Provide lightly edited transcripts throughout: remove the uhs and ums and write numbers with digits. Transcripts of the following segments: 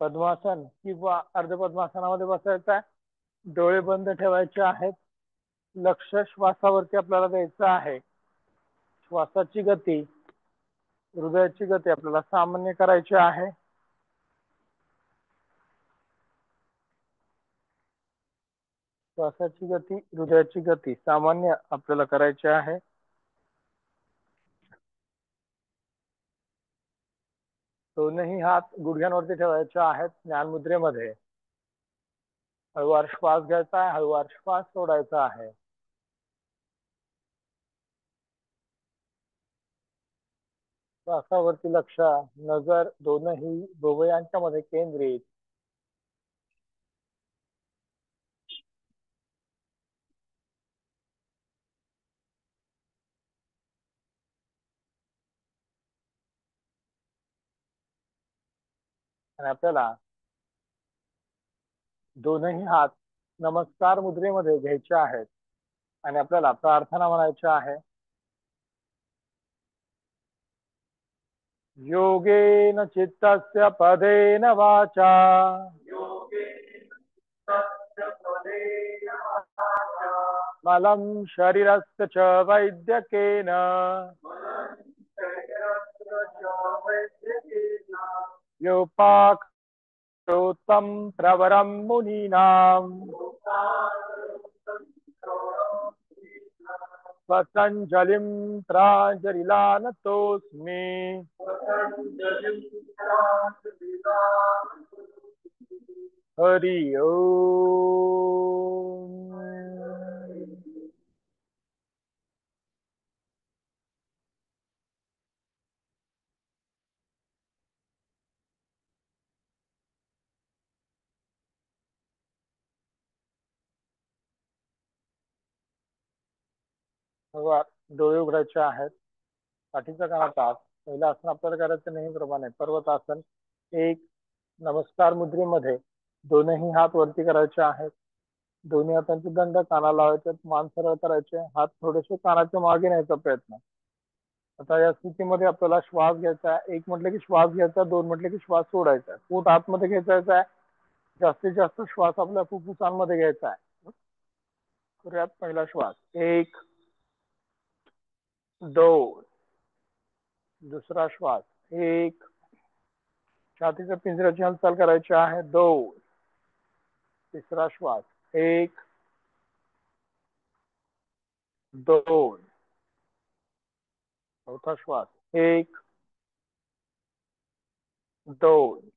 पद्मासन किंवा अर्ध पद्मासनामध्ये बसायचं आहे. डोळे बंद ठेवायचे आहेत. लक्ष श्वासावरती आपल्याला द्यायचं आहे. श्वासाची गती, हृदयाची गती आपल्याला सामान्य करायची आहे. श्वासाची गती, हृदयाची गती सामान्य आपल्याला करायची आहे. दोनही हात गुडघ्यांवरती ठेवायचे आहेत ज्ञान मुद्रेमध्ये. हळूवार श्वास घ्यायचा आहे, हळूवार श्वास सोडायचा आहे. श्वासावरती लक्ष, नजर दोनही भुवयांच्या मध्ये केंद्रित. आणि आपल्याला दोनही हात नमस्कार मुद्रेमध्ये घ्यायचे आहेत आणि आपल्याला प्रार्थना म्हणायची आहे. योगेन चित्तस्य पदेन वाचा मलं शरीरस्य च वैद्यकेन योपाकरोत्तं प्रवरं मुनीनां पतञ्जलिं प्राञ्जलिलानतोऽस्मि। हरि ओम। डोळे उघडायचे आहेत. पाठीचा कणा ताक. पहिलं आसन आपल्याला करायचं नेहमीप्रमाणे पर्वतासन. एक, नमस्कार मुद्रेमध्ये दोनही हात वरती करायचे आहेत. दोन्ही हातांचे दंड कानाला लावायचे, मान सरळ करायचे, हात थोडेसे कानाच्या मागे न्यायचा प्रयत्न. आता या स्थितीमध्ये आपल्याला श्वास घ्यायचा आहे. एक म्हटलं की श्वास घ्यायचा, दोन म्हटलं की श्वास सोडायचा आहे. पोट आतमध्ये घ्यायचा आहे. जास्तीत जास्त श्वास आपल्या फुफ्फुसांमध्ये घ्यायचा आहे. करूयात पहिला श्वास. एक, दोन. दुसरा श्वास. एक. छातीच्या पिंजऱ्याची हालचाल करायची आहे. दोन. तिसरा श्वास. एक, दोन. चौथा श्वास. एक, दोन.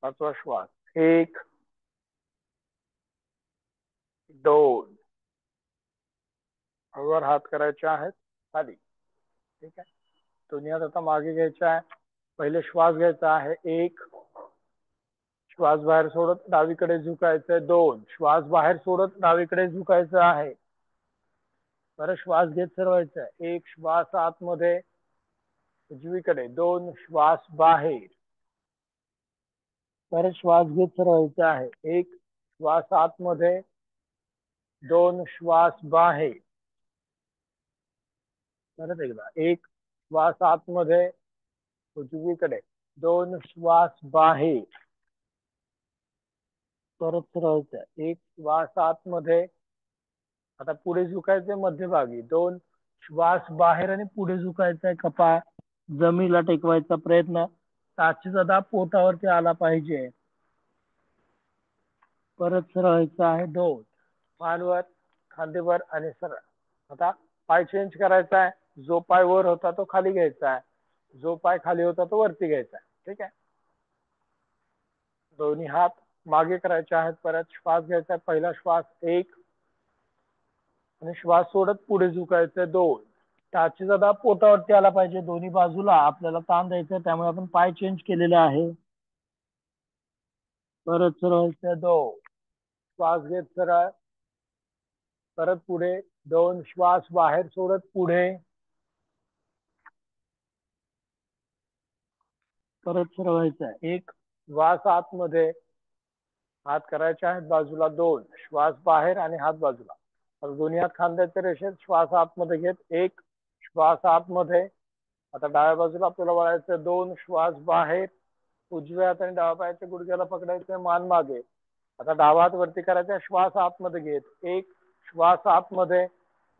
पाचवा श्वास. एक, दोन. हळूवार हात करायचे आहेत खाली. ठीक आहे. दोन्ही हात आता मागे घ्यायचे आहे. पहिले श्वास घ्यायचा आहे. एक. श्वास बाहेर सोडत डावीकडे झुकायचंय. दोन. श्वास बाहेर सोडत डावीकडे झुकायचं आहे. परत श्वास घेत सरवायचा आहे. एक श्वास आतमध्ये उजवीकडे. दोन श्वास बाहेर. परत श्वास घेत सरवायचा आहे. एक श्वास आतमध्ये, दोन श्वास बाहेर. परत एकदा. एक श्वास आतमध्ये उजवीकडे, दोन श्वास बाहेर. परत सरवायचा. एक श्वास आतमध्ये, आता पुढे झुकायचंय मध्यभागी. दोन श्वास बाहेर आणि पुढे झुकायचंय. कपाळ जमिनीला टेकवायचा प्रयत्न. टाचीचा दाब पोटावरती आला पाहिजे. परत सरळायचं आहे. दोन. मानवर, खांदेवर आणि सरळ. आता पाय चेंज करायचा आहे. जो पाय वर होता तो खाली घ्यायचा आहे. जो पाय खाली होता तो वरती घ्यायचा आहे. ठीक आहे. दोन्ही हात मागे करायचे आहेत. परत श्वास घ्यायचा. पहिला श्वास. एक. आणि श्वास सोडत पुढे झुकायचं. दोन. टाचीचा दाब पोटावरती आला पाहिजे. दोन्ही बाजूला आपल्याला ताण द्यायचा, त्यामुळे आपण पाय चेंज केलेले आहे. परत सरळ. दोन. श्वास घेत सरळ. परत पुढे. दोन श्वास बाहेर सोडत पुढे. परत सरळ. एक श्वास आतमध्ये, हात करायचे आहेत बाजूला. दोन श्वास बाहेर आणि हात बाजूला. दोन्ही हात खांद्याच्या रेषेत. श्वास आतमध्ये घेत. एक श्वास आतमध्ये. आता डाव्या बाजूला आपल्याला वळायचं. दोन श्वास बाहेर. उजव्या हाताने डावा पायाच्या गुडघ्याला पकडायचंय, मान मागे. आता डावा हात वरती करायचा, श्वास आतमध्ये घेत, एक श्वास आतमध्ये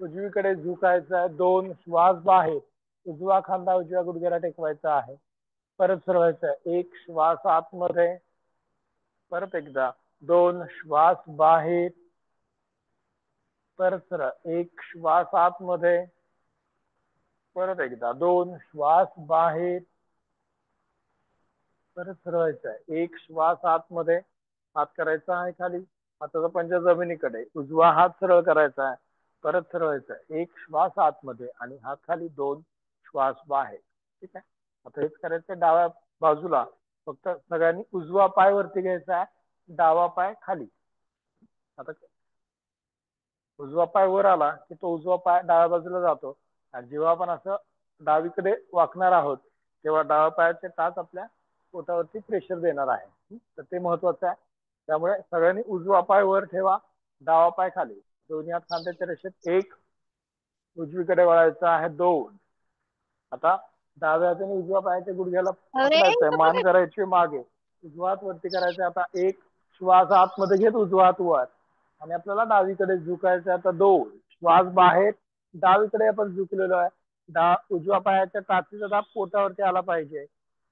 उजवीकडे झुकायचा आहे, दोन श्वास बाहेर, उजवा खांदा उजव्या गुडघ्याला टेकवायचा आहे, परत सरवायचा आहे, एक श्वास आतमध्ये, परत एकदा दोन श्वास बाहेर, परत सरळ एक श्वास आतमध्ये, परत एकदा दोन श्वास बाहेर, परत सरवायचा आहे, एक श्वास आतमध्ये, हात करायचा आहे खाली, हाताचा पंजा जमिनीकडे, उजवा हात सरळ करायचा आहे, परत सरवायचा आहे, एक श्वास आतमध्ये आणि हात खाली, दोन श्वास बाहेर. ठीक आहे. आता हेच करायचं डाव्या बाजूला, फक्त सगळ्यांनी उजवा पाय वरती घ्यायचा आहे, डावा पाय खाली. आता उजवा पाय वर आला की तो उजवा पाय डाव्या बाजूला जातो, आणि जेव्हा आपण असं डावीकडे वाकणार आहोत तेव्हा डाव्या पायाचे टाच आपल्या पोटावरती प्रेशर देणार आहे. तर ते महत्वाचं आहे. त्यामुळे सगळ्यांनी उजवा पाय वर ठेवा, डावा पाय खाली, दोन्ही हात खांद्याच्या रेषेत, एक उजवीकडे वळायचं आहे, दोन. आता डाव्या हाताने उजव्या पायाच्या गुडघ्याला अरे पकडायचंय, इथं मान बघ. करायची मागे, उजवा हात वरती करायचा. आता एक श्वास आतमध्ये घेत उजवा हात वर, आणि आपल्याला डावीकडे झुकायचं. आता दोन श्वास बाहेर, डावीकडे आपण झुकलेलो आहे, उजव्या पायाच्या टाचीचा दाब पोटावरती आला पाहिजे,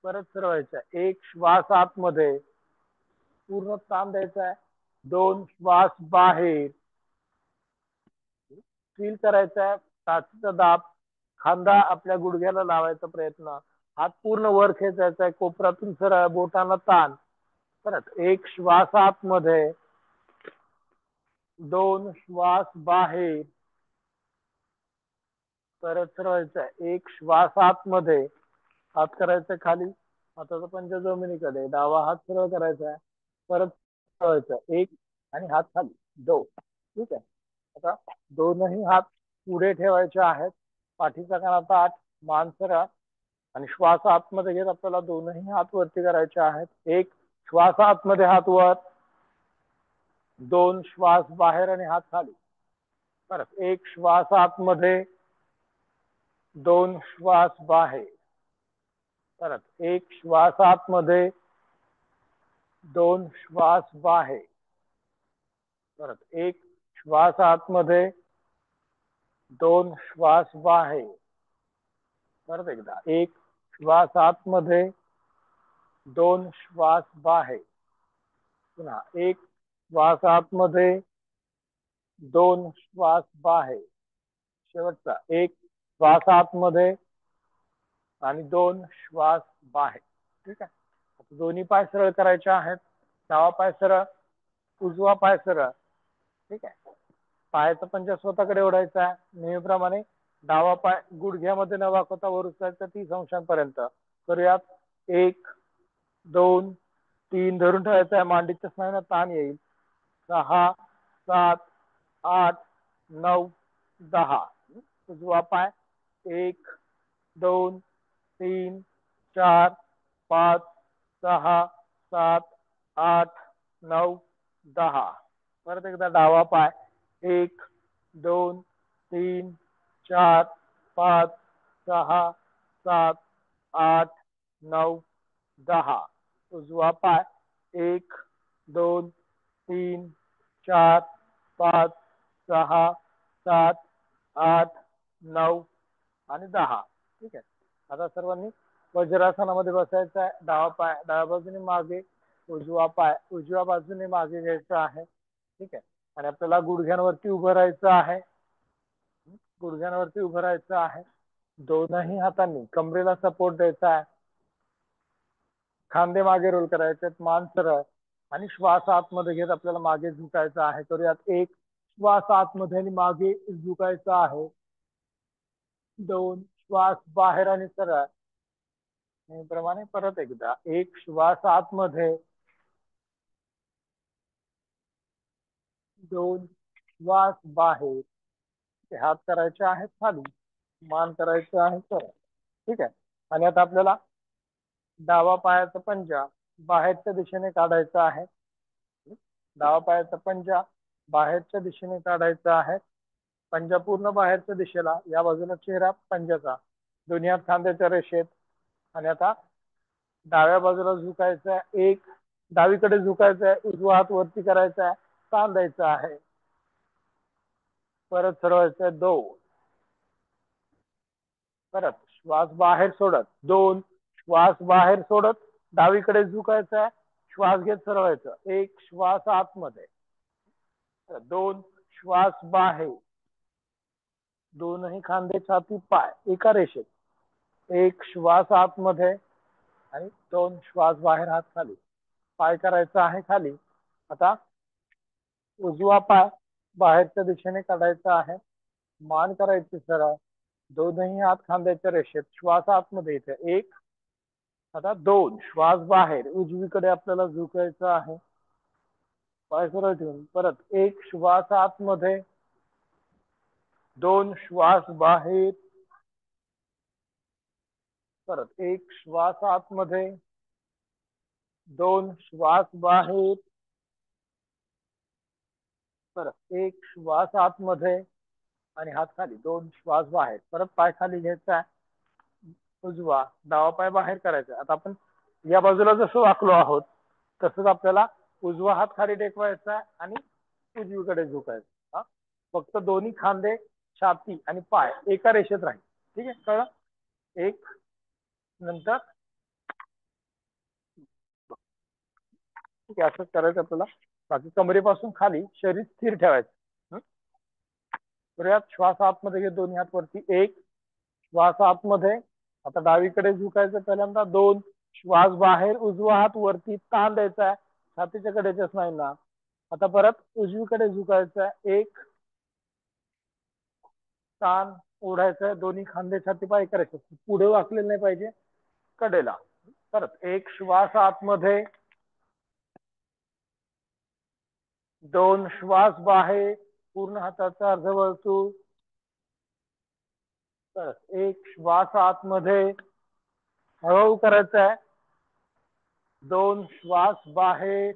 परत सरवायचा, एक श्वास आतमध्ये, पूर्ण ताण द्यायचा आहे, दोन श्वास बाहेर, फील करायचा आहे टाचीचा दाब, खांदा आपल्या गुडघ्याला लावायचा प्रयत्न, हात पूर्ण वर खेचायचा आहे, कोपरातून सरळ, बोटांना ताण, परत एक श्वास आतमध्ये, दोन श्वास बाहेर, परत सरवायचा आहे, एक श्वास आतमध्ये, हात करायचा खाली, हाताचा पंजा जमिनीकडे, डावा हात सरळ करायचा आहे, परत सरवायचा, एक आणि हात खाली, दोन. ठीक आहे. आता दोनही हात पुढे ठेवायचे आहेत, पाठीचा कणा ताठ, मान सरळ, आणि श्वास आतमध्ये घेत आपल्याला दोनही हात वरती करायचे आहेत, एक श्वास आतमध्ये हात वर, दोन श्वास बाहेर आणि हात खाली, परत एक श्वास आतमध्ये, दोन श्वास बाहेर, परत एक श्वास आतमध्ये, दोन श्वास बाहेर, परत एक श्वास आतमध्ये, दोन श्वास बाहेर, परत एकदा एक श्वास आतमध्ये, दोन श्वास बाहेर, पुन्हा एक श्वास आतमध्ये, दोन श्वास बाहेर, शेवटचा एक श्वास आतमध्ये आणि दोन श्वास बाहेर. ठीक आहे. दोन्ही पाय सरळ करायचे आहेत, डावा पाय सरळ, उजवा पाय सरळ. ठीक आहे. पायाचा पंजा स्वतःकडे ओढायचा आहे, नेहमीप्रमाणे डावा पाय गुडघ्यामध्ये न वाकवता वर उचलायचा 30 अंशांपर्यंत. करूयात. एक, दोन, तीन, धरून ठेवायचा आहे, मांडीच्या स्नायूंना ताण येईल. 6, 7, 8, 9, 10. उजवा पाय 1, 2, 3, 4, 5, 6, 7, 8, 9, 10. परत एकदा डावा पाय 1, 2, 3, 4, 5, 6, 7, 8, 9, 10. उजवा पाय 1, 2, 3, 4, 5, 6, 7, 8, 9 आणि 10. ठीक आहे. आता सर्वांनी वज्रासनामध्ये बसायचं आहे. डावा पाय डाव्या बाजूने मागे, उजवा पाय उजव्या बाजूने मागे घ्यायचा आहे. ठीक आहे. आणि आपल्याला गुडघ्यांवरती उभं राहायचं आहे. गुडघ्यांवरती उभं राहायचं आहे. दोनही हातांनी कमरेला सपोर्ट द्यायचा आहे. खांदे मागे रोल करायचे, मान सरळ, आणि श्वास आतमध्ये घेत आपल्याला मागे झुकायचं आहे. करूयात. एक श्वास आतमध्ये आणि मागे झुकायचा आहे. दोन श्वास बाहेर आणि सरळ. नेहमीप्रमाणे परत एकदा. एक श्वास आतमध्ये, दोन श्वास बाहेर. हात करायचे आहेत खाली, मान करायचं आहे सरळ. ठीक आहे. आणि आता आपल्याला डावा पायाचा पंजा बाहेरच्या दिशेने काढायचा आहे. डावा पायाचा पंजा बाहेरच्या दिशेने काढायचा आहे. पंजा पूर्ण बाहेरच्या दिशेला, या बाजूला चेहरा पंजाचा, दोन्ही हात खांद्याच्या रेषेत. आणि आता डाव्या बाजूला झुकायचं आहे एक, डावीकडे झुकायचं आहे, उजवा हात वरती करायचा आहे, ताण द्यायचा आहे, परत सरवायचं आहे 2, परत श्वास बाहेर सोडत 2, श्वास बाहेर सोडत डावीकडे झुकायचा आहे, श्वास घेत सरवायचं 1, श्वास आतमध्ये 2, श्वास बाहेर, दोनही खांदे छाती पाय एका रेषेत, 1 श्वास आतमध्ये आणि 2 श्वास बाहेर, हात खाली, पाय करायचा आहे खाली. आता उजवा पाय बाहेरच्या दिशेने काढायचा आहे, मान करायची सरळ, दोनही हात खांद्याच्या रेषेत, श्वास आतमध्ये येते 1, आता 2 श्वास बाहेर, उजवीकडे आपल्याला झुकायचं आहे, पाय सरळ ठेवून परत 1 श्वास आतमध्ये, 2 श्वास बाहेर, परत 1 श्वास आतमध्ये, 2 श्वास बाहेर, परत 1 श्वास आतमध्ये आणि हात खाली, 2 श्वास बाहेर, परत पाय खाली घ्यायचा, उजवा डावा पाय बाहेर करायचा. आता आपण या बाजूला जसं वाकलो आहोत तसंच आपल्याला उजवा हात खाली टेकवायचा आणि उजवीकडे झुकायचं. हा, फक्त दोन्ही खांदे छाती आणि पाय एका रेषेत राहील. ठीक आहे, कळलं? एक नंतर ठीक आहे, असंच करायचं आपल्याला. बाकी कमरेपासून खाली शरीर स्थिर ठेवायचं. तर यात श्वास आतमध्ये घे, दोन्ही हात वरती, 1 श्वास आतमध्ये, आता डावीकडे झुकायचं पहिल्यांदा, 2 श्वास बाहेर, उजवा हात वरती, ताण द्यायचा आहे छातीच्या कडेच्या स्नायूंना. आता परत उजवीकडे झुकायचं आहे, 1 ताण ओढायचा आहे, दोन्ही खांदे छाती पाय करायचे, पुढे वाकलेलं नाही पाहिजे, कडेला. परत 1 श्वास आतमध्ये, 2 श्वास बाहेर, पूर्ण हाताचा अर्धवर्तुळ, परत 1 श्वास आतमध्ये, हळूहळू करायचा आहे, 2 श्वास बाहेर,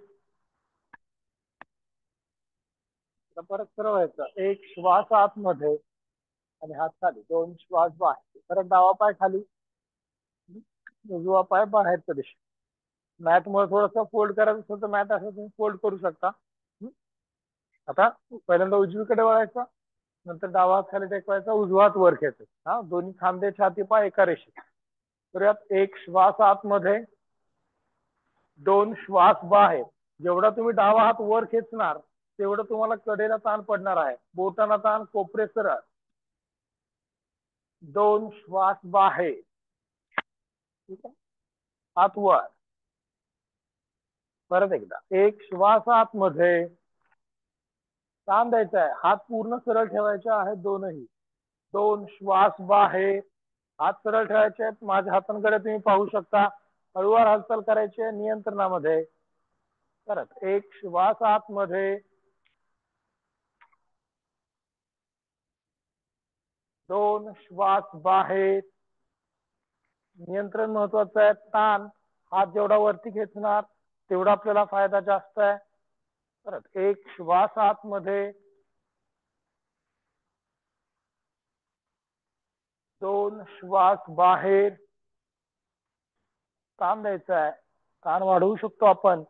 परत सरवायचा, 1 श्वास आतमध्ये आणि हात खाली, 2 श्वास बाहेर, परत डावा पाय खाली, उजवा पाय बाहेरच्या दिशेने. मॅट मुळे थोडस फोल्ड करायचं असेल तर मॅट असं तुम्ही फोल्ड करू शकता. आता पहिल्यांदा उजवीकडे वळायचा, नंतर डावा हात खाली टेकवायचा, उजवा हात वर घ्यायचा. हा, दोन्ही खांदे छाती पाय एका रेषेत. तर यात 1 श्वास आतमध्ये, 2 श्वास बाहेर. जेवढा तुम्ही डावा हात वर खेचणार तेवढं तुम्हाला कडेला ताण पडणार आहे, बोटांना ताण, कोपरे सरळ, 2 श्वास बाहेर, ठीक आहे, हात वर, परत एकदा 1 श्वास आतमध्ये, ताण द्यायचा आहे, हात पूर्ण सरळ ठेवायचे आहेत दोनही, 2 श्वास बाहेर, हात सरळ ठेवायचे आहेत, माझ्या हातांकडे तुम्ही पाहू शकता, हळूवार हालचाल करायची आहे नियंत्रणामध्ये. परत 1 श्वास आतमध्ये, 2 श्वास बाहेर, नियंत्रण महत्वाचं आहे, ताण, हात जेवढा वरती खेचणार तेवढा आपल्याला फायदा जास्त आहे. परत 1 श्वास आतमध्ये, 2 श्वास बाहेर, ताण द्यायचा आहे, ताण वाढवू शकतो आपण,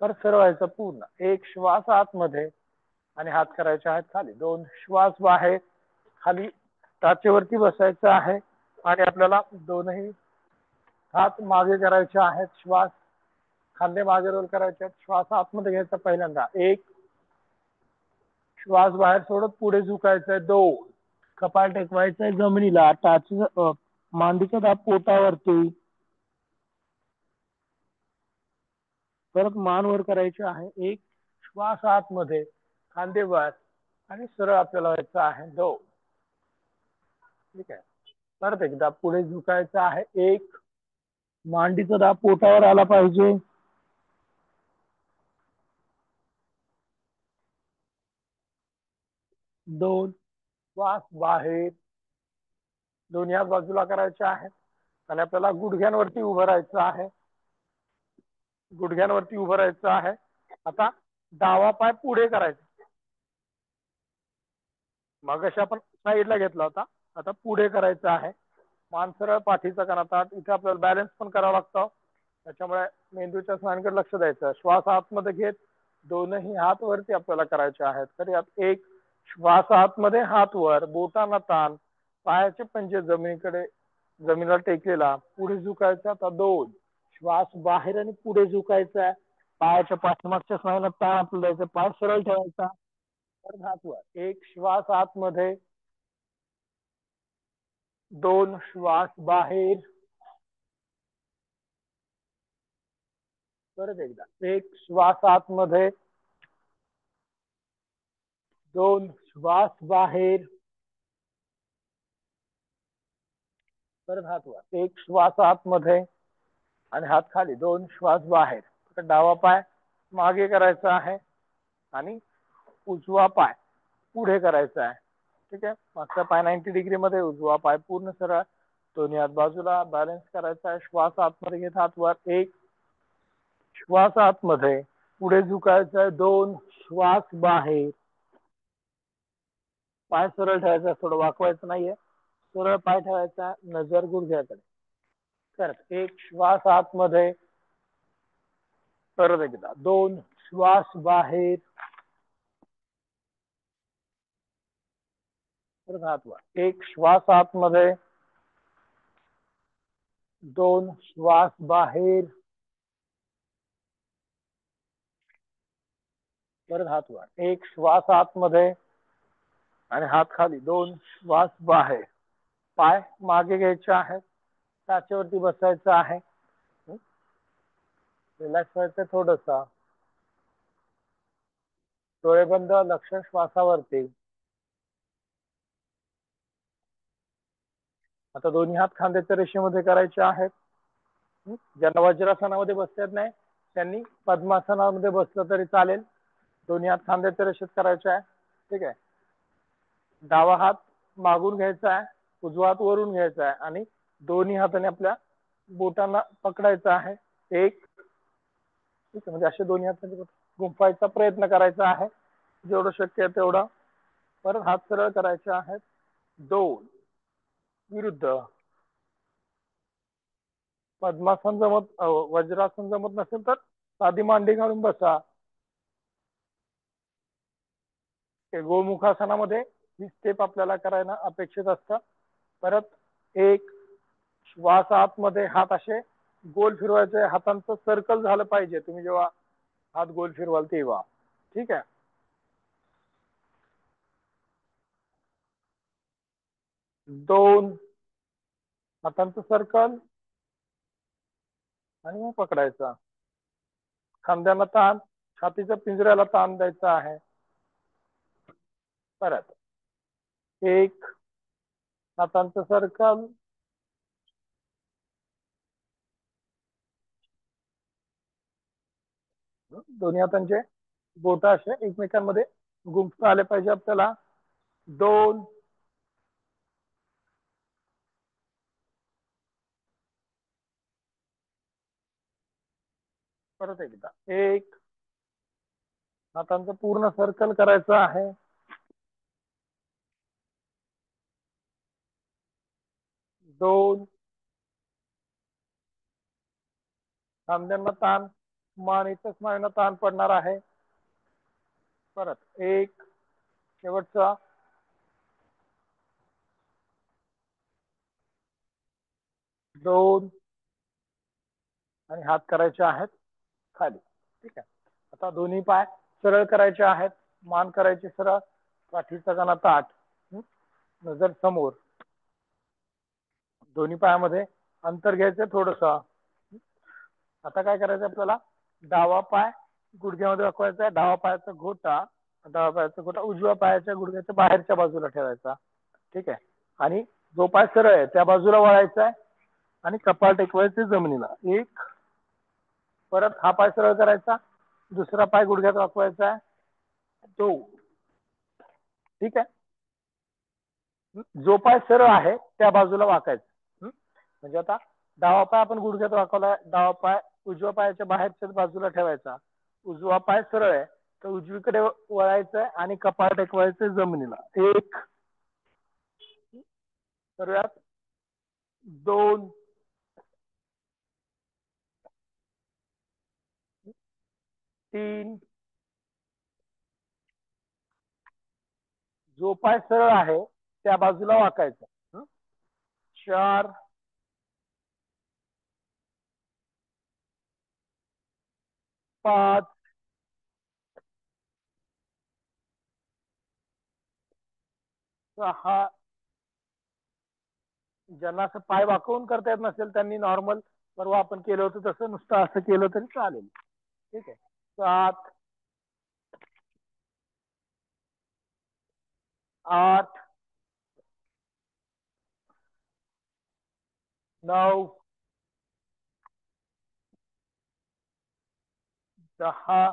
तर सरवायचं पूर्ण, 1 श्वास आतमध्ये आणि हात करायचे आहेत खाली, 2 श्वास बाहेर, खाली टाचेवरती बसायचं आहे आणि आपल्याला दोनही हात मागे करायचे आहेत, श्वास खांदे मागे रोल करायचे आहेत, श्वास आतमध्ये घ्यायचा पहिल्यांदा, 1 श्वास बाहेर सोडत पुढे झुकायचंय, 2 कपाळ टेकवायचंय जमिनीला, टाच मांडीचा दाब पोटावरती, परत मान वर करायचे आहे, 1 श्वास आतमध्ये, खांदे वर आणि सरळ आपल्याला व्हायचं आहे 2. ठीक आहे, परत एकदा पुढे झुकायचं आहे, 1 मांडीचा दाब पोटावर आला पाहिजे, 2 श्वास बाहेर, दोन्ही हात बाजूला करायचे आहेत आणि आपल्याला गुडघ्यांवरती उभं राहायचं आहे, गुडघ्यांवरती उभं राहायचं आहे. आता डावा पाय पुढे करायचा, मगाशी आपण साईडला घेतला होता, आता पुढे करायचा आहे, मान सरळ, पाठीचा कणा ताठ, इथे आपल्याला बॅलन्स पण करावा लागतो, त्याच्यामुळे मेंदूच्या स्नायूंकडे लक्ष द्यायचं. श्वास आतमध्ये घेत दोनही हात वरती आपल्याला करायचे आहेत. तर यात एक श्वास आतमध्ये हात वर, बोटांना ताण, पायाचे पंजे जमिनीकडे, जमिनीला टेकलेला, पुढे झुकायचा. आता दोन श्वास बाहेर आणि पुढे झुकायचा आहे. पायाच्या पाठीमागच्या स्नायूंना ताण आपल्याला द्यायचा, पाय सरळ ठेवायचा, परत हात वर. एक श्वास आतमध्ये, दोन श्वास बाहेर, परत एकदा एक श्वास आतमध्ये, दोन श्वास बाहेर, परत हात वर. एक श्वास आतमध्ये आणि हात खाली, दोन श्वास बाहेर. तर डावा पाय मागे करायचा आहे आणि उजवा पाय पुढे करायचा आहे. ठीक आहे, मागचा पाय 90 डिग्री मध्ये, उजवा पाय पूर्ण सरळ, दोन्ही हात बाजूला, बॅलन्स करायचा आहे. श्वास आतमध्ये घेत हात वर, एक श्वास आतमध्ये, पुढे झुकायचा आहे, दोन श्वास बाहेर, पाय सरळ ठेवायचा, थोडं वाकवायचं नाहीये, सरळ पाय ठेवायचा, नजर गुडघ्याकडे. करत एक श्वास आतमध्ये, परत एकदा दोन श्वास बाहेर, परत हात वर. एक श्वास आतमध्ये, दोन श्वास बाहेर, परत हात वर. एक श्वास आतमध्ये आणि हात खाली, दोन श्वास बाहेर. पाय मागे घ्यायचे आहेत, टाचेवरती बसायचं आहे, रिलॅक्स व्हायचं थोडंसं, डोळे बंद, लक्ष श्वासावरती. आता दोन्ही हात खांद्याच्या रेषेमध्ये करायचे आहेत. ज्यांना वज्रासनामध्ये बसता येत नाही त्यांनी पद्मासनामध्ये बसलं तरी चालेल. दोन्ही हात खांद्याच्या रेषेत करायचे आहे. ठीक आहे, डावा हात मागून घ्यायचा आहे, उजवा हात वरून घ्यायचा आहे आणि दोन्ही हाताने आपल्या बोटांना पकडायचं आहे. एक, ठीक आहे, म्हणजे असे दोन्ही हात गुंफायचा प्रयत्न करायचा आहे जेवढं शक्य आहे तेवढं. परत हात सरळ करायचे आहेत. दोन, विरुद्ध. पद्मासन जमत, वज्रासन जमत नसेल तर साधी मांडी घालून बसा. गोमुखासनामध्ये ही स्टेप आपल्याला करायला अपेक्षित असतं. परत एक श्वास आतमध्ये, हात असे गोल फिरवायचे, हातांचं सर्कल झालं पाहिजे तुम्ही जेव्हा हात गोल फिरवाल तेव्हा. ठीक आहे, दोन हातांचं सर्कल आणि मग पकडायचा. खांद्याला ताण, छातीच्या पिंजऱ्याला ताण द्यायचा आहे. परत एक हातांचं सर्कल, दोन्ही हातांचे बोट असे एकमेकांमध्ये गुंफता आले पाहिजे आपल्याला. दोन, परत एकदा एक, हातांचं पूर्ण सर्कल करायचं आहे. दोन, खांद्यांना ताण, मान इथं स्नायूंना ताण पडणार आहे. परत एक, शेवटचा, दोन आणि हात करायचे आहेत खाली. ठीक आहे, आता दोन्ही पाय सरळ करायचे आहेत, मान करायची सरळ, पाठीचा कणा ताठ, नजर समोर. दोन्ही पायामध्ये अंतर घ्यायचं थोडस. आता काय करायचं आपल्याला, डावा पाय गुडघ्यामध्ये दाखवायचा आहे, डावा पायाचा घोटा, डावा पायाचा घोटा उजव्या पायाच्या गुडघ्याच्या बाहेरच्या बाजूला ठेवायचा. ठीक आहे, आणि जो पाय सरळ आहे त्या बाजूला वळायचा आहे आणि कपाळ टेकवायचे जमिनीला. एक, परत हा पाय सरळ करायचा, दुसरा पाय गुडघ्यात दाखवायचा आहे. दोन, ठीक आहे, जो पाय सरळ आहे त्या बाजूला वाकायचं. म्हणजे आता डावा पाय आपण गुडघ्यात वाकवलाय, डावा पाय उजव्या पायाच्या बाहेरच्या बाजूला ठेवायचा, उजवा पाय सरळ आहे तर उजवीकडे वळायचंय आणि कपाळ टेकवायचं जमिनीला. एक, करूयात, दोन, 3, जो पाय सरळ आहे त्या बाजूला वाकायचा. 4, 5, 6. ज्यांना असं पाय वाकवून करता येत नसेल त्यांनी नॉर्मल परवा आपण केलं होतं तसं नुसतं असं केलं तरी चालेल. ठीक आहे. 7, 8, 9, 10.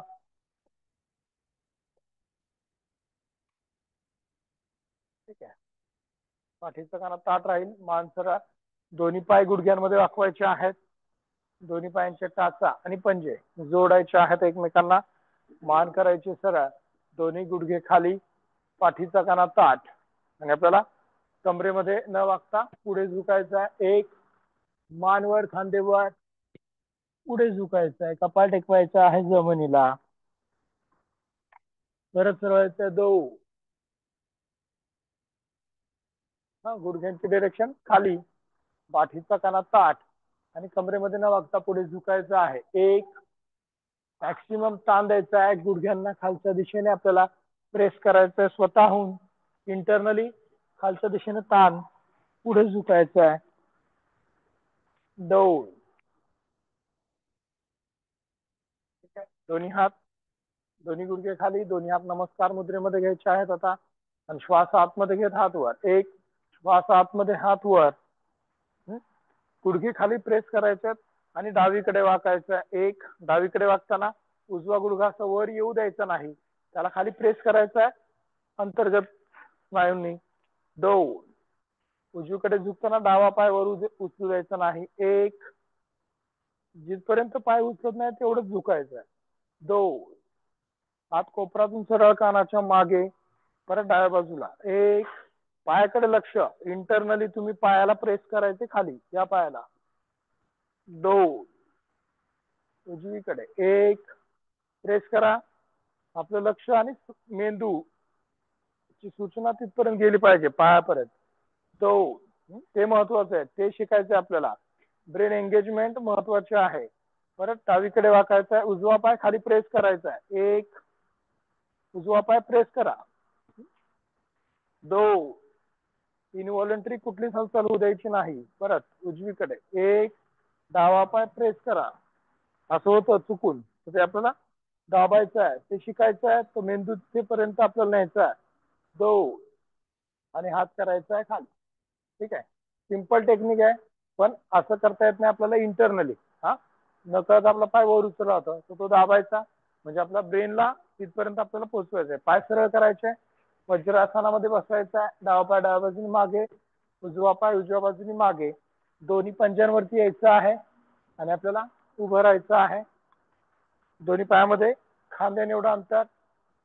ठीक आहे. पाठीचा काना ताट राहील. मान सरळ. दोन्ही पाय गुडघ्यांमध्ये वाकवायचे आहेत. दोन्ही पायांच्या टाचा आणि पंजे जोडायचे आहेत एकमेकांना. मान करायची सरळ. दोन्ही गुडघे खाली. पाठीचा काना ताठ आणि आपल्याला कमरेमध्ये न वाकता पुढे झुकायचा. 1, मान वर, खांदे वर, पुढे झुकायचं आहे. कपाळ टेकवायचं आहे जमिनीला. परत सरळायचं. 2, गुडघ्यांची डायरेक्शन खाली. पाठीचा काना ताठ आणि कमरेमध्ये न वागता पुढे झुकायचं आहे. 1, मॅक्सिमम ताण द्यायचा आहे गुडघ्यांना. खालच्या दिशेने आपल्याला प्रेस करायचं आहे स्वतःहून. इंटरनली खालच्या दिशेने ताण. पुढे झुकायचं आहे. 2. दोन्ही हात, दोन्ही गुडघे खाली. दोन्ही हात नमस्कार मुद्रेमध्ये घ्यायचे आहेत आता. आणि श्वास आतमध्ये घेत हात वर. 1, श्वास आतमध्ये, हात वर. गुडघे खाली प्रेस करायचे आणि डावीकडे वाकायचं. 1, डावीकडे वागताना उजवा गुडघा असं वर येऊ द्यायचा नाही. त्याला खाली प्रेस करायचा आहे अंतर्गत स्नायूंनी. 2, उजवीकडे झुकताना डावा पाय वर उचलू द्यायचा नाही. 1, जिथपर्यंत पाय उचलत नाही तेवढंच झुकायचं आहे. 2, हात कोपरातून सरळ कानाच्या मागे. परत डाव्या बाजूला. 1, पायाकडे लक्ष. इंटरनली तुम्ही पायाला प्रेस करायचे खाली, या पायाला. 2, उजवीकडे. 1, प्रेस करा. आपलं लक्ष आणि मेंदू ची सूचना तिथपर्यंत गेली पाहिजे पायापर्यंत. 2, ते महत्वाचं आहे. ते शिकायचं आपल्याला. ब्रेन एंगेजमेंट महत्वाचे आहे. परत डावीकडे वाकायचं आहे. उजवा पाय खाली प्रेस करायचा आहे. 1, उजवा पाय प्रेस करा. 2, इनव्हॉलंटरी कुठलीच हालचाल होऊ द्यायची नाही. परत उजवीकडे. 1, डावा पाय प्रेस करा. असं होतं चुकून, तर ते आपल्याला दाबायचं आहे. ते शिकायचं आहे. तो मेंदू तिथेपर्यंत आपल्याला न्यायचा आहे. 2, आणि हात करायचा आहे खाली. ठीक आहे. सिंपल टेक्निक आहे, पण असं करता येत नाही आपल्याला इंटरनली. नकळत आपला पाय वर उचलला होता तर तो दाबायचा. म्हणजे आपल्या ब्रेनला तिथपर्यंत आपल्याला पोहोचवायचं आहे. पाय सरळ करायचे. वज्रासनामध्ये बसायचं आहे. डावा पाय डाव्या बाजूने मागे, उजवा पाय उजव्या बाजूने मागे. दोन्ही पंजांवरती यायचं आहे आणि आपल्याला उभं राहायचं आहे. दोन्ही पायामध्ये खांद्याने एवढं अंतर.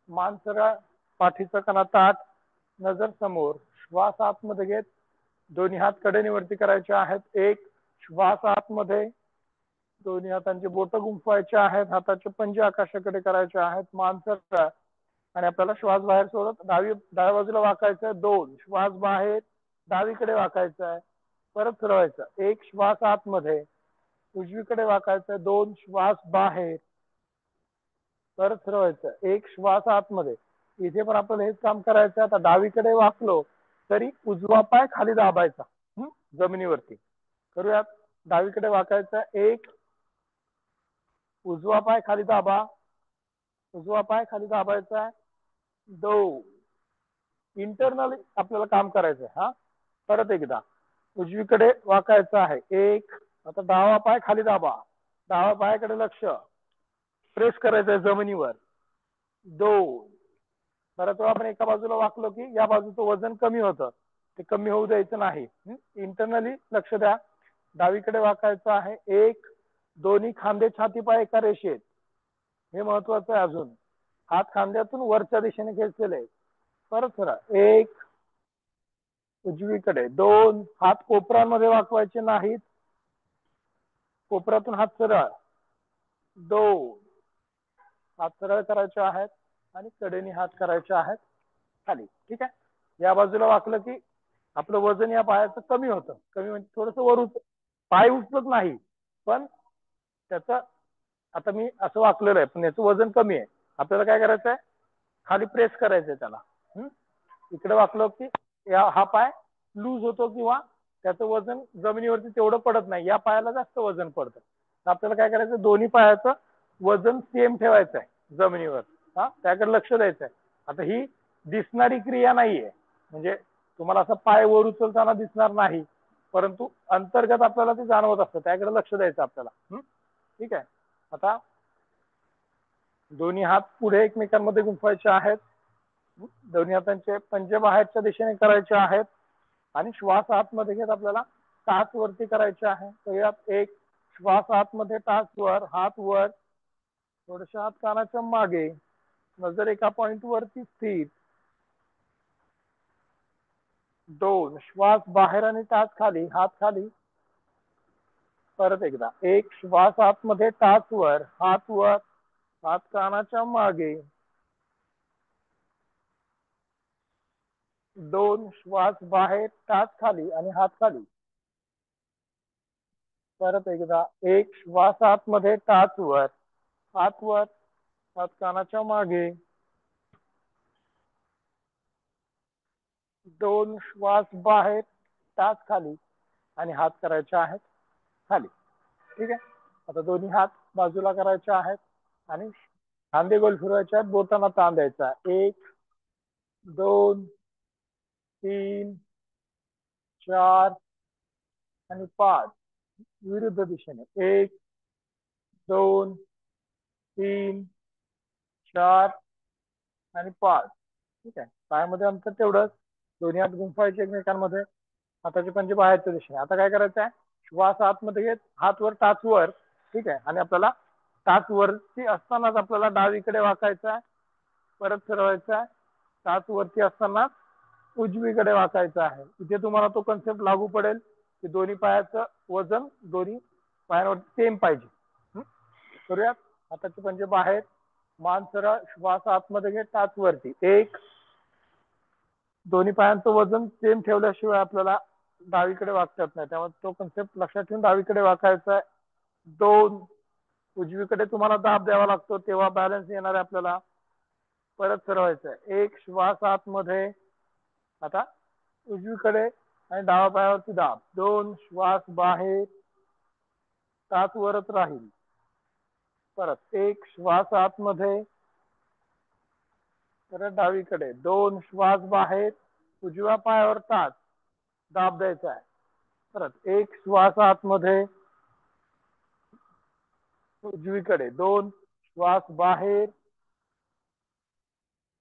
मान सरळ. पाठीचा कणा ताठ. नजर समोर. श्वास आतमध्ये घेत दोन्ही हात कडेने करायचे आहेत. 1, श्वास आतमध्ये. दोन्ही हातांचे बोट गुंफवायचे आहेत. हाताचे पंजे आकाशाकडे करायचे आहेत. मान सरळ आणि आपल्याला श्वास बाहेर सोडत डाव्या बाजूला वाकायचं. 2, श्वास बाहेर. डावीकडे वाकायचं आहे. परत फिरवायचं. 1, श्वास आतमध्ये. उजवीकडे वाकायचं. 2, श्वास बाहेर. परत फिरवायचं. 1, श्वास आतमध्ये. इथे पण आपल्याला हेच काम करायचं. आता डावीकडे वाकलो तरी उजवा पाय खाली दाबायचा जमिनीवरती. करूयात. डावीकडे वाकायचं. 1, उजवा पाय खाली दाबा. उजवा पाय खाली दाबायचा आहे. 2, इंटरनल आपल्याला काम करायचं आहे. परत एकदा उजवीकडे वाकायचं आहे. 1, आता डावा पाय खाली दाबा. डावा पायाकडे लक्ष. प्रेस करायचं आहे जमिनीवर. 2, परत आपण एका बाजूला वाकलो की या बाजूचं वजन कमी होतं. ते कमी होऊ द्यायचं नाही. इंटरनली लक्ष द्या. डावीकडे वाकायचं आहे. 1, दोन्ही खांदे छाती पाय एका रेषेत. हे महत्वाचं आहे. अजून हात खांद्यातून वरच्या दिशेने खेचलेले. परत सरळ. 1, उजवीकडे. 2, हात कोपरामध्ये वाकवायचे नाहीत. कोपऱ्यातून हात सरळ. 2, हात सरळ करायचे आहेत आणि कडेने हात करायचे आहेत खाली. ठीक आहे. या बाजूला वाकलं की आपलं वजन या पायाचं कमी होतं. कमी म्हणजे थोडस वर पाय उचलत नाही, पण त्याचं आता मी असं वाकलेलं आहे पण याचं वजन कमी आहे. आपल्याला काय करायचं आहे, खाली प्रेस करायचंय त्याला. इकडे वाकलो की हा पाय लूज होतो किंवा त्याचं वजन जमिनीवरती तेवढं पडत नाही, या पायाला जास्त वजन पडतं. तर आपल्याला काय करायचं, दोन्ही पायाचं वजन सेम ठेवायचं आहे जमिनीवर. त्याकडे लक्ष द्यायचं आहे. आता ही दिसणारी क्रिया नाहीये, म्हणजे तुम्हाला असं पाय वर उचलताना दिसणार नाही, परंतु अंतर्गत आपल्याला ते जाणवत असतं, त्याकडे लक्ष द्यायचं आपल्याला. ठीक आहे. आता दोन्ही हात पुढे एकमेकांमध्ये गुंफवायचे आहेत. दोन्ही हातांचे पंजे बाहेरच्या दिशेने करायचे आहेत आणि श्वास आतमध्ये घेत आपल्याला टाच वरती करायचे आहे. तर यात एक श्वास आतमध्ये, टाच वर, हात वर, थोडेसे हात कानाच्या मागे, नजर एका पॉइंट वरती स्थित. 2 श्वास बाहेर आणि टाच खाली, हात खाली. परत एकदा 1 श्वास आतमध्ये, टाच वर, हात वर, हात कानाच्या मागे. 2 श्वास बाहेर, टाच खाली आणि हात खाली. परत एकदा 1 श्वास आतमध्ये, टाच वर, हात वर, हात कानाच्या मागे. 2 श्वास बाहेर, टाच खाली आणि हात करायचे आहेत खाली. ठीक आहे. आता दोन्ही हात बाजूला करायचे आहेत आणि खांदे गोल फिरवायचे आहेत, बोटांना ताण द्यायचा. 1 2 3 4 आणि 5 विरुद्ध दिशेने. 1 2 3 4 आणि 5. ठीक आहे. पायामध्ये अंतर तेवढंच, दोन्ही हात गुंफायचे एकमेकांमध्ये, हाताचे पंजे बाहेरच्या दिशेने. आता काय करायचं आहे, श्वास आतमध्ये घेत हात वर, टाच वर. ठीक आहे. आणि आपल्याला टाच वरती असतानाच आपल्याला डावीकडे वाकायचं आहे, परत फिरवायचं आहे. टाच वरती असताना उजवीकडे वाकायचं आहे. इथे तुम्हाला तो कन्सेप्ट लागू पडेल की दोन्ही पायाचं वजन दोन्ही पायांवर सेम पाहिजे. करूयात. हाताचे पंजे बाहेर, मान सरळ, श्वास आतमध्ये घे, टाच वरती. 1 दोन्ही पायांचं वजन सेम ठेवल्याशिवाय आपल्याला डावीकडे वाकता येत नाही, त्यामुळे तो कन्सेप्ट लक्षात ठेवून डावीकडे वाकायचा आहे. 2 उजवीकडे तुम्हाला दाब द्यावा लागतो, तेव्हा बॅलन्स येणार आहे आपल्याला. परत फिरवायचं आहे. 1 श्वास आतमध्ये, आता उजवीकडे आणि डावा पायावरती दाब. 2 श्वास बाहेर, टाच वरच राहील. परत 1 श्वास आतमध्ये, परत डावीकडे. 2 श्वास बाहेर, उजव्या पायावर टाच, दाब द्यायचा आहे. परत 1 श्वास आतमध्ये, उजवीकडे. 2 श्वास बाहेर,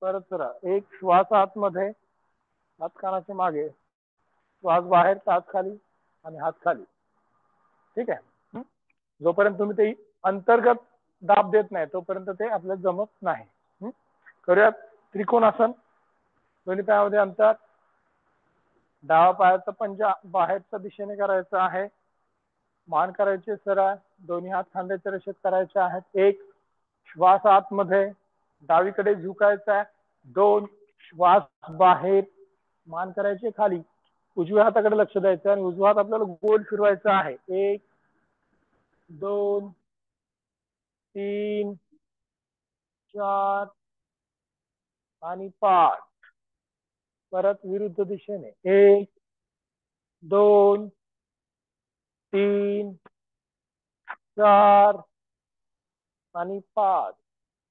परत सरळ. 1 श्वास आतमध्ये, हात कानाच्या मागे, श्वास बाहेर, टाच खाली आणि हात खाली. ठीक आहे. जोपर्यंत तुम्ही ते अंतर्गत दाब देत नाही तोपर्यंत ते आपल्याला जमत नाही. करूयात. त्रिकोणासन. दोन्ही पायामध्ये अंतर, डावा पायाचा पंजा बाहेरच्या दिशेने करायचा आहे, मान करायचे सरळ, दोन्ही हात खांद्याच्या रेषेत करायचे आहेत. 1 श्वास आतमध्ये, डावीकडे झुकायचा आहे. 2 श्वास बाहेर, मान करायचे खाली, उजव्या हाताकडे लक्ष द्यायचं आणि उजवा हात आपल्याला गोल फिरवायचा आहे. 1 2 3 4 आणि 5. परत विरुद्ध दिशेने. 1 2 3 4 आणि 5.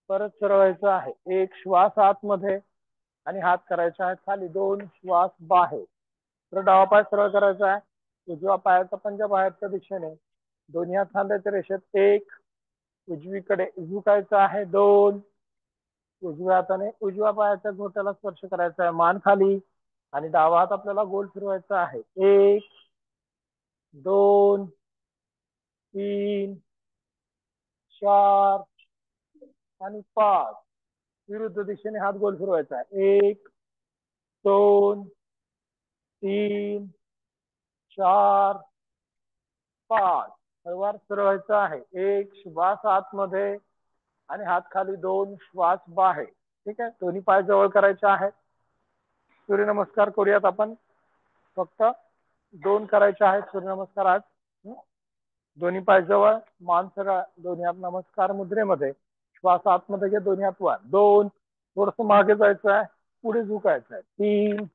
परत फिरवायचं आहे. 1 श्वास आतमध्ये आणि हात करायचे आहेत खाली. 2 श्वास बाहेर. तर डावा पाय सरळ करायचा आहे, उजव्या पायाचा पंजा बाहेरच्या दिशेने, दोन्ही हात खांद्याच्या रेषेत. 1 उजवीकडे झुकायचं आहे. 2 उजव्या हाताने उजव्या पायाच्या घोट्याला स्पर्श करायचा आहे, मान खाली आणि डावा हात आपल्याला गोल फिरवायचा आहे. 1 2 3 4 आणि 5. विरुद्ध दिशेने हात गोल फिरवायचा आहे. 1 2 3 4 5. हळूवार फिरवायचा आहे. 1 श्वास आतमध्ये, आणि हात खाली, दोन, श्वास बाहेर. ठीक आहे, दोन्ही पाय जवळ करायचे आहेत. सूर्यनमस्कार करूयात आपण. फक्त दोन करायचे आहेत सूर्यनमस्कार आज. दोन्ही पाय जवळ, मान सरळ, दोन्ही हात नमस्कार मुद्रेमध्ये. श्वास आतमध्ये घे, दोन्ही हात वर, दोन, थोडस मागे जायचं आहे, पुढे झुकायचं आहे, तीन,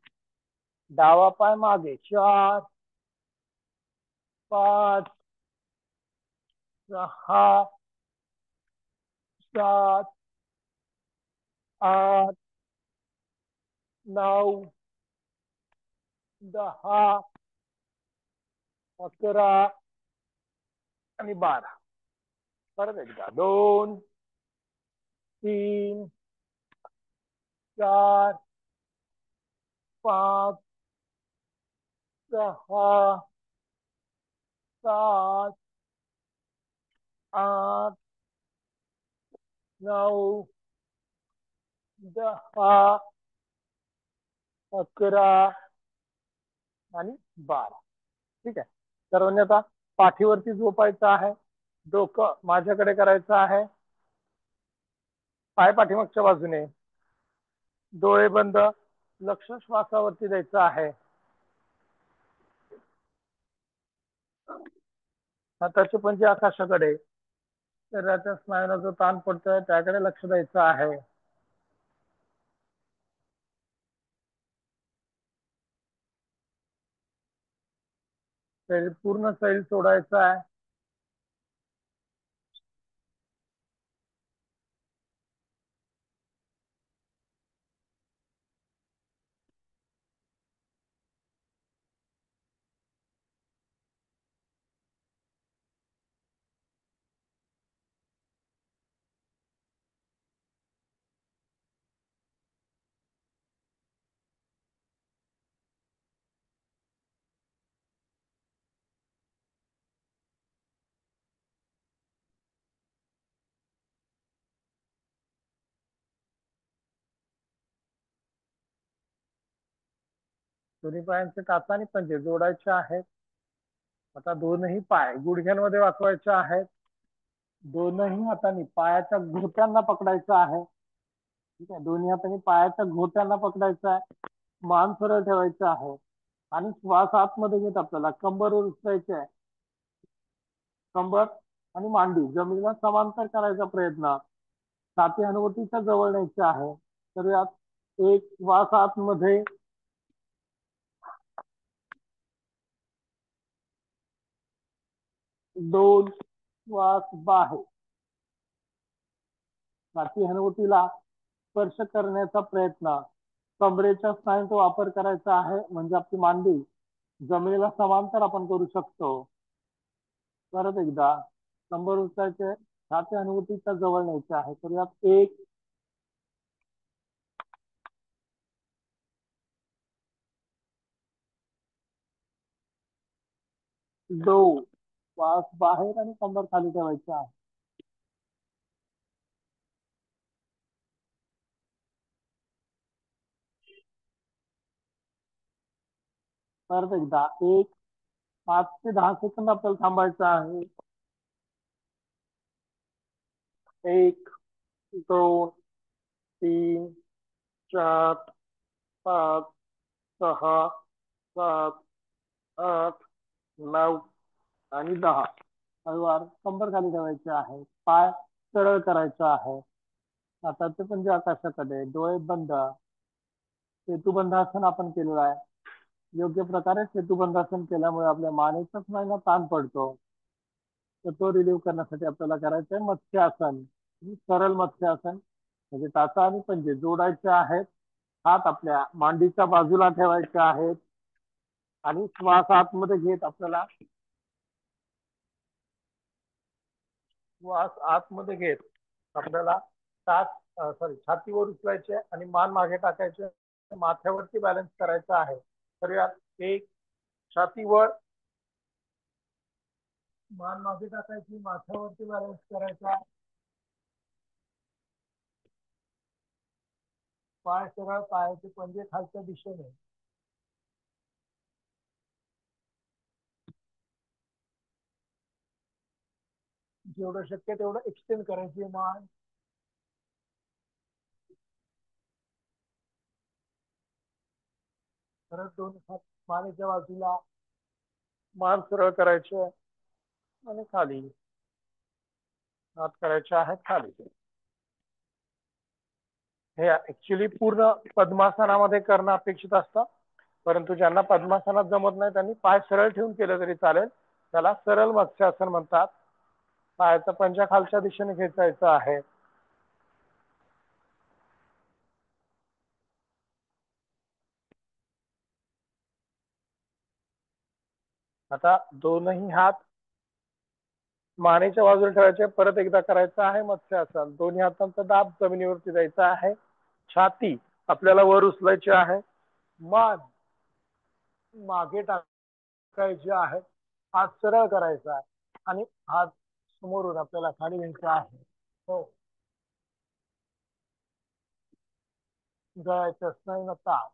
डावा पाय मागे, चार, पाच, सहा, सात, आठ, 9, 10, 11 आणि 12. परत एकदा, दोन, तीन, चार, पाच, सहा, सात, आठ, 9, 10, 11 आणि 12. ठीक आहे, सर्वांनी आता पाठीवरती झोपायचं आहे. डोकं माझ्याकडे करायचं आहे, पाय पाठीमागच्या बाजूने, डोळे बंद, लक्ष श्वासावरती द्यायचं आहे. हाताचे पंजे आकाशाकडे, शरीराच्या स्नायूंना जो ताण पडतोय त्याकडे लक्ष द्यायचं आहे. शरीर पूर्ण सैल सोडायचं आहे. दोन्ही पायांचे टाचा आणि पंजे जोडायचे आहेत. आता दोनही पाय गुडघ्यांमध्ये वाकवायचे आहेत. दोनही हातांनी पायाच्या घोट्यांना पकडायचं आहे. ठीक आहे, दोन्ही हातांनी पायाच्या घोट्यांना पकडायचं आहे. मान सरळ ठेवायचं आहे आणि श्वास आतमध्ये घेत आपल्याला कंबरवर उचलायचे आहे. कंबर आणि मांडी जमिनीला समांतर करायचा प्रयत्न, छाती हनुवटीच्या जवळ न्यायची आहे. तर यात एक श्वास आतमध्ये, दोन श्वास बाहेर. छाती हनुवटीला स्पर्श करण्याचा प्रयत्न, कमरेच्या स्नायूंचा वापर करायचा आहे, म्हणजे आपली मांडी जमिनीला समांतर आपण करू शकतो. परत एकदा, कंबर उचलायचे, छाती हनुवटीच्या जवळ न्यायचे आहे. तर यात एक, दोन श्वास बाहेर आणि कंबर खाली ठेवायची आहे. परत एकदा, एक, 5 ते 10 सेकंद आपल्याला थांबायचं आहे. एक, दोन, तीन, चार, पाच, सहा, सात, आठ, 9 आणि 10. हळूवार कंबर खाली ठेवायचे आहे, पाय सरळ करायचा आहे. आता ते म्हणजे आकाशाकडे, डोळे बंद. सेतुबंधासन आपण केलेलं आहे. योग्य प्रकारे सेतुबंधासन केल्यामुळे आपल्या मानेच्या स्नायूंना ताण पडतो. तर तो रिलीव्ह करण्यासाठी आपल्याला करायचं आहे मत्स्यासन. सरळ मत्स्यासन, म्हणजे टाचा आणि पंजे जोडायचे आहेत. हात आपल्या मांडीच्या बाजूला ठेवायचे आहेत आणि श्वास आतमध्ये घेत आपल्याला, श्वास आतमध्ये घेत आपल्याला छातीवर उचलायचे आणि मान मागे टाकायचे, माथ्यावरती बॅलन्स करायचा आहे. तर यात एक, छातीवर, मान मागे टाकायची, माथ्यावरती बॅलन्स करायचा, पाय सरळ, पायाचे पंजे खालच्या दिशेने. जेवढं शक्य तेवढं एक्सटेंड करायची मान. परत दोन हात मानेच्या बाजूला, मान सरळ करायचे आणि खाली हात करायचे आहेत खाली. हे ऍक्च्युली पूर्ण पद्मासनामध्ये करणं अपेक्षित असतं, परंतु ज्यांना पद्मासनात जमत नाही त्यांनी पाय सरळ ठेवून केलं तरी चालेल. त्याला सरळ मत्स्यासन म्हणतात. पायाचा पंजा खालच्या दिशेने खेचायचा आहे. आता दोनही हात मानेच्या बाजूला ठेवायचे. परत एकदा करायचं आहे मत्स्यासन. दोन्ही हातांचा दाब जमिनीवरती द्यायचा आहे. छाती आपल्याला वर उचलायची आहे. मान मागे टाकायची आहे. हात सरळ करायचा आहे आणि हात समोरून आपल्याला खाली घ्यायचा आहे. हो, गळ्याच्या स्नायूंना ताण.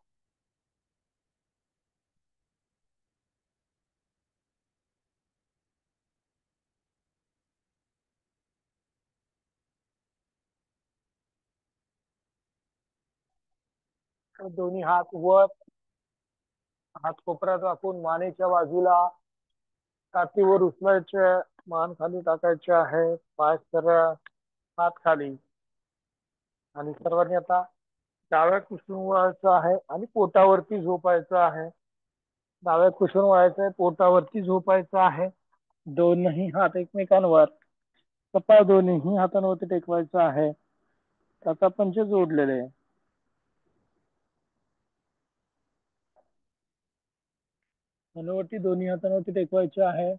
दोन्ही हात वर, हात कोपऱ्यात राखून मानेच्या बाजूला, छातीवर उचलायचे, मान खाली टाकायचे आहे. पाय सरळ, हात खाली. आणि सर्वांनी आता डाव्या कुशीवर वळायचं आहे आणि पोटावरती झोपायचं आहे. डाव्या कुशीवर वळायचं आहे, पोटावरती झोपायचं आहे. दोनही हात एकमेकांवर, कपाळ दोन्ही हातांवरती टेकवायचं आहे. त्याचा पंच जोडलेले. मनोवरती दोन्ही हातांवरती टेकवायचे आहे.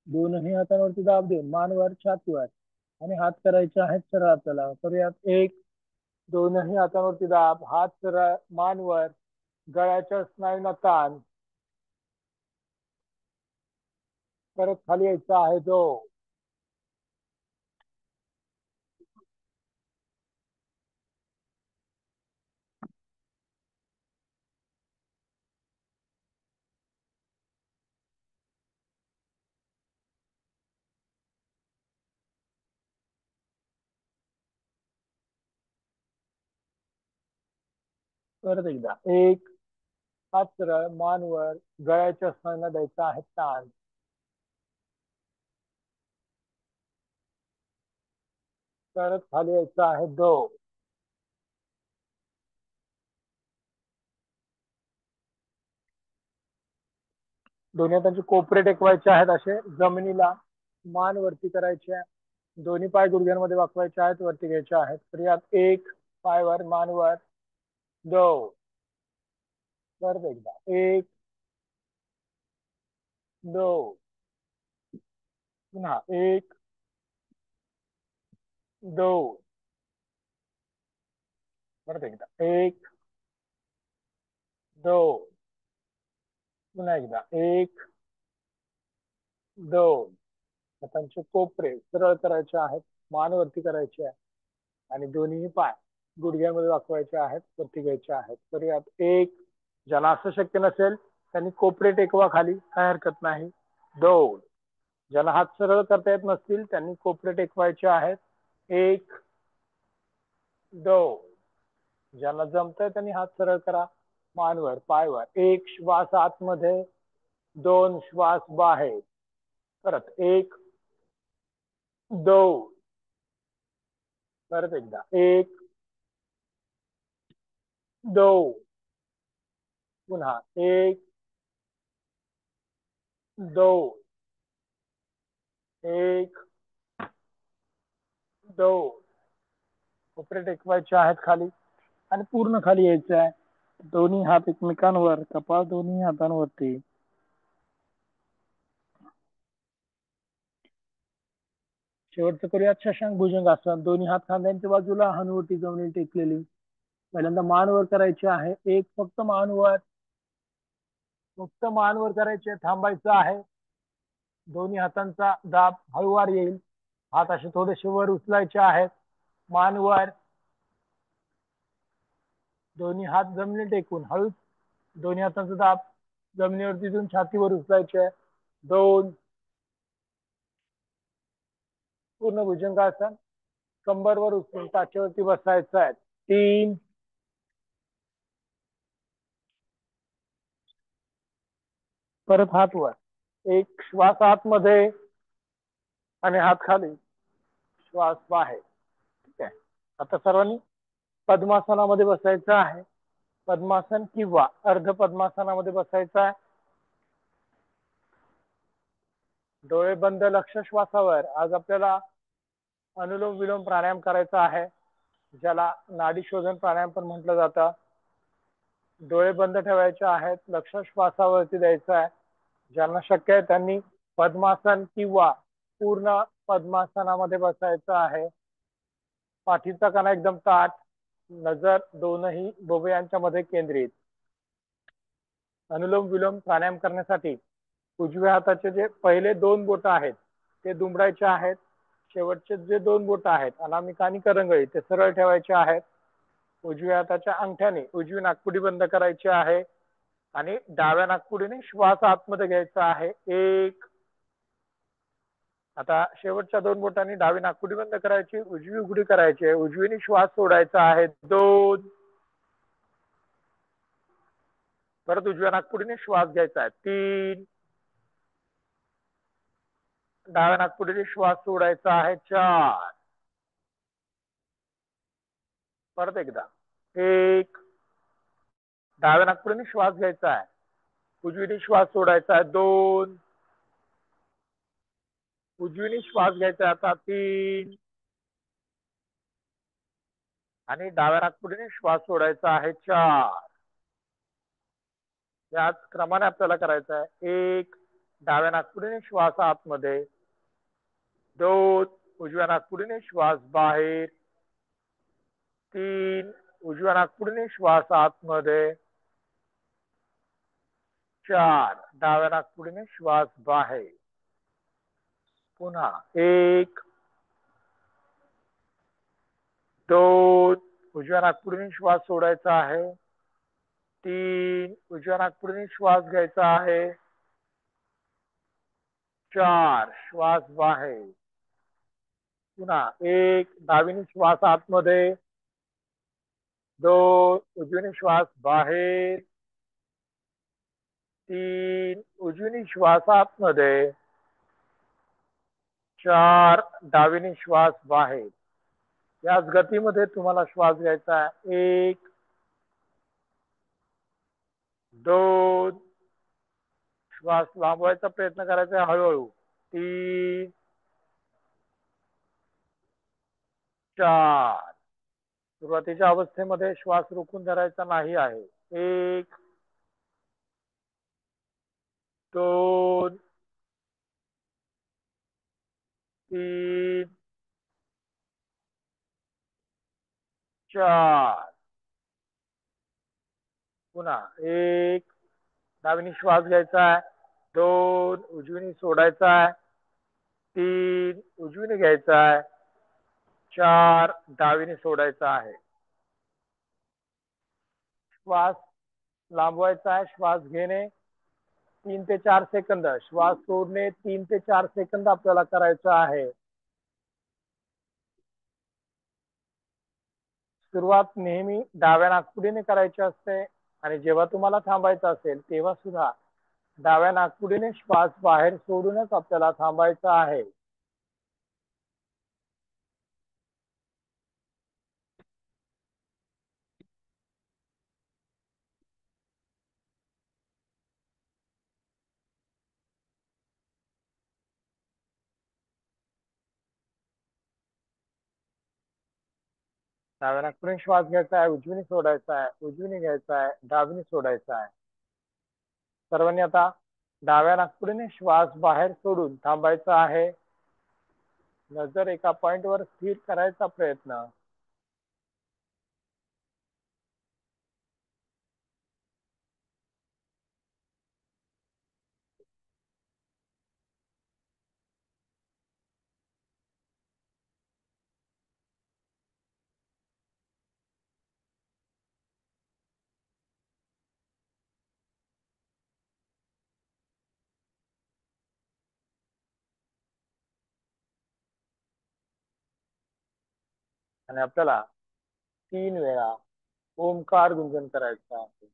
दोनही हातांवरती दाब देऊन मानवर, छातीवर आणि हात करायचे आहेत सरळ आपल्याला. करूयात. एक, दोनही हातांवरती दाब, हात सरळ, मानवर, गळ्याच्या स्नायूंना ताण. परत खाली यायचं आहे. जो परत एकदा. एक, हात सरळ, मानवर, गळ्याच्या स्नायूंना द्यायचा आहे ताण. परत खाली यायचं आहे. दो. दोन्ही हातांचे कोपरे टेकवायचे आहेत असे जमिनीला. मान वरती करायची आहे. दोन्ही पाय गुडघ्यांमध्ये वाकवायचे आहेत, वरती घ्यायचे आहेत. तर यात एक, पायवर, मानवर, दो. परत एकदा. एक, दो. पुन्हा एक, दो. परत एकदा. एक, दो. पुन्हा एकदा. एक, दोन. हातांचे कोपरे सरळ करायचे आहेत, मान वरती करायचे आहे आणि दोन्ही पाय गुडघ्यामध्ये वाकवायचे आहेत, वरती घ्यायचे आहेत. तर यात एक, ज्याला असं शक्य नसेल त्यांनी कोपरे टेकवा खाली, काय हरकत नाही. दोन, ज्यांना हात सरळ करता येत नसतील त्यांनी कोपरे टेकवायचे आहेत. एक, दोन. ज्यांना जमतंय त्यांनी हात सरळ करा, मानवर, पायवर. एक श्वास आतमध्ये, दोन श्वास बाहेर. परत एक, दोन. परत एकदा. एक, दोन. पुन्हा एक, दोन. एक, दोन. कोपरे टेकवायचे आहेत खाली आणि पूर्ण खाली यायचं आहे. दोन्ही हात एकमेकांवर, कपाळ दोन्ही हातांवरती. शेवटचं करूयात शशांक भुजंगासन. दोन्ही हात खांद्यांच्या बाजूला, हनुवटी जमिनी टेकलेली. पहिल्यांदा मान वर करायची आहे. एक, फक्त मान वर, फक्त मान वर करायचे, थांबायचं आहे. दोन्ही हातांचा दाब हळूवार येईल. हात असे थोडेसे वर उचलायचे आहेत. मान वर, दोन्ही हात जमिनी टेकून हळूच दोन्ही हातांचा दाब जमिनीवरती देऊन छातीवर उचलायचे. दोन. पूर्ण भुजंगासन. कंबरवर उचलून टाचेवरती बसायचं आहे. 3, परत हात वर, एक श्वास आतमध्ये आणि हात खाली, श्वास बाहेर. ठीक आहे. आता सर्वांनी पद्मासनामध्ये बसायचं आहे. पद्मासन किंवा अर्ध पद्मासनामध्ये बसायचं आहे. डोळे बंद, लक्ष श्वासावर. आज आपल्याला अनुलोम विलोम प्राणायाम करायचा आहे, ज्याला नाडी शोधन प्राणायाम पण म्हटलं जातं. डोळे बंद ठेवायचे आहेत, लक्ष श्वासावरती द्यायचं आहे. ज्यांना शक्य आहे त्यांनी पद्मासन किंवा पूर्ण पद्मासनामध्ये बसायचं आहे. पाठीचा कणा एकदम ताठ, नजर दोनही बोबयांच्या मध्ये केंद्रित. अनुलोम विलोम प्राणायाम करण्यासाठी उजव्या हाताचे जे पहिले 2 बोट आहेत ते दुमडायचे आहेत. शेवटचे जे 2 बोट आहेत अनामिका आणि करंगळी ते सरळ ठेवायचे आहेत. उजव्या हाताच्या अंगठ्याने उजवी नाकपुडी बंद करायची आहे आणि डाव्या नाकपुडीने श्वास आतमध्ये घ्यायचा आहे. 1. आता शेवटच्या 2 बोटांनी डावी नाकपुडी बंद करायची, उजवी उघडी करायची आहे. उजवीने श्वास सोडायचा आहे. 2. परत उजव्या नाकपुडीने श्वास घ्यायचा आहे. 3. डाव्या नाकपुडीने श्वास सोडायचा आहे. 4. परत एकदा. 1. डाव्या नाकपुडीने श्वास घ्यायचा आहे, उजवीने श्वास सोडायचा आहे. 2. उजवीने श्वास घ्यायचा आता. 3. आणि डाव्या नाकपुडीने श्वास सोडायचा आहे. 4. याच क्रमाने आपल्याला करायचं आहे. 1. डाव्या नाकपुडीने श्वास आतमध्ये. 2. उजव्या नाकपुडीने श्वास बाहेर. 3. उजव्या नाकपुडीने श्वास आतमध्ये. 4. डाव्या नाकपुडीने श्वास बाहेर. पुन्हा 1. 2. उजव्या नाकपुडीने श्वास सोडायचा आहे. 3. उजव्या नाकपुडीने श्वास घ्यायचा आहे. 4. श्वास बाहेर. पुन्हा 1. डावीने श्वास आतमध्ये. 2. उजवीने श्वास बाहेर. 3. उजवीने श्वास आतमध्ये. 4. डावीने श्वास बाहेर. याच गतीमध्ये तुम्हाला श्वास घ्यायचा आहे. 1. 2. श्वास लांबवायचा प्रयत्न करायचा आहे हळूहळू. 3. 4. सुरुवातीच्या अवस्थेमध्ये श्वास रोखून धरायचा नाही आहे. 1. 2. 3. 4. पुन्हा 1. डावीने श्वास घ्यायचा आहे. 2. उजवीने सोडायचा आहे. 3. उजवीने घ्यायचा आहे. 4. डावीने सोडायचा आहे. श्वास लांबवायचा आहे. श्वास घेणे 3 ते 4 सेकंद, श्वास सोडणे 3 ते 4 सेकंद आपल्याला करायचं आहे. सुरुवात नेहमी डाव्या नाकपुडीने करायची असते आणि जेव्हा तुम्हाला थांबायचं असेल तेव्हा सुद्धा डाव्या नाकपुडीने श्वास बाहेर सोडूनच आपल्याला थांबायचं आहे. डाव्या नाकपुडीने श्वास घ्यायचा आहे, उजवीने सोडायचा आहे, उजवीने घ्यायचा आहे, डावीने सोडायचा आहे. सर्वांनी आता डाव्या नाकपुडीने श्वास बाहेर सोडून थांबायचा आहे. नजर एका पॉइंट वर स्थिर करायचा प्रयत्न. आणि आपल्याला 3 वेळा ओमकार गुंजन करायचा आहे.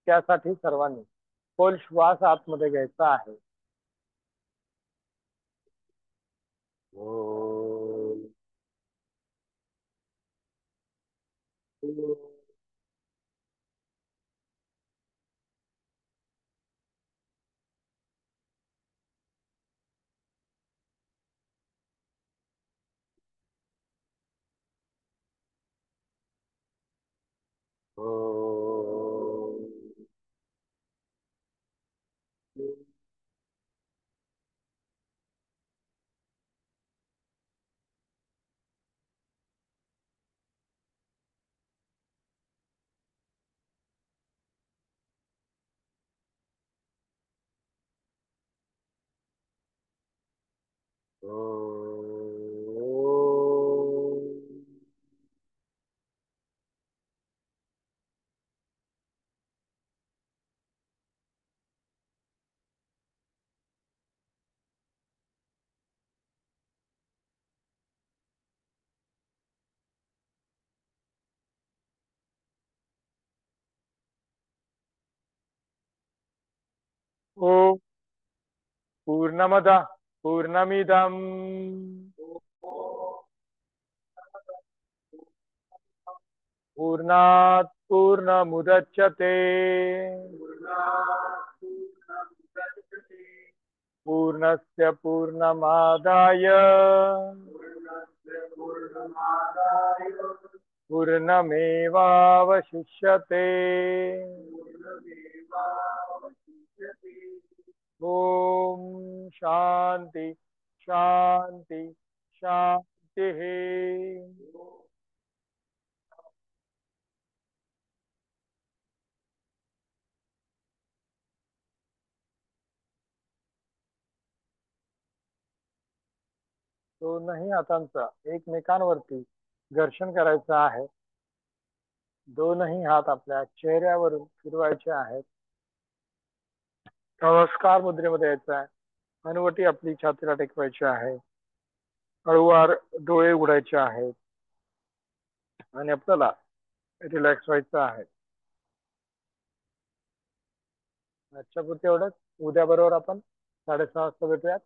त्यासाठी सर्वांनी खोल श्वास आतमध्ये घ्यायचा आहे. ओम पूर्णमद पूर्णमिदम पूर्णात पूर्णमुदच्यते पूर्णस्य पूर्णमादाय पूर्णमेवावशिष्यते. ओम शांति शांति शांति. दोनही हातांचा एकमेकांवरती घर्षण करायचं आहे. दोनही हात आपल्या चेहऱ्यावरून फिरवायचे आहेत. नमस्कार मुद्रेमध्ये यायचं आहे. हनुवटी आपली छातीला टेकवायची आहे. हळूवार डोळे उघडायचे आहेत आणि आपल्याला रिलॅक्स व्हायचं आहे. आजच्या पुरते एवढंच. उद्या बरोबर आपण 6:30 वाजता भेटूयात.